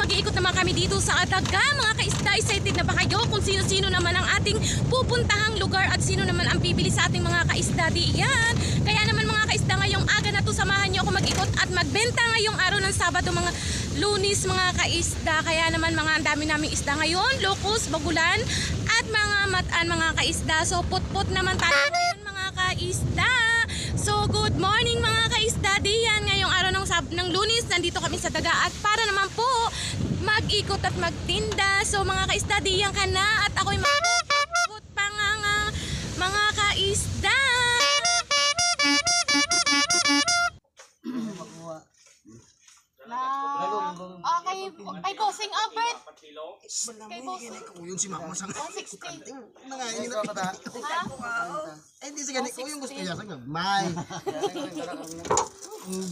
mag-iikot naman kami dito sa Adaga. Mga kaisda, excited na ba kayo kung sino-sino naman ang ating pupuntahang lugar at sino naman ang bibili sa ating mga kaisda diyan. Kaya naman mga kaisda, ngayong aga na to, samahan niyo ako mag-ikot at magbenta ngayong araw ng Sabado, mga Lunes mga kaisda. Kaya naman mga dami naming isda ngayon, locos, bagulan at mga matan mga kaisda. So put-put naman tayo ngayon mga kaisda. So good morning mga kaisda diyan. Ngayong araw ng Lunes, nandito kami sa daga at para naman po mag-ikot at magtinda. So mga kaisda diyan ka na at ako'y mag-ikot pa nga mga kaisda. Kay Bossing Albert. Kay Bossing. Yun si Mama sang 160. nangain na kita. Eh di sa ganito yung gusto niya sa gagmay.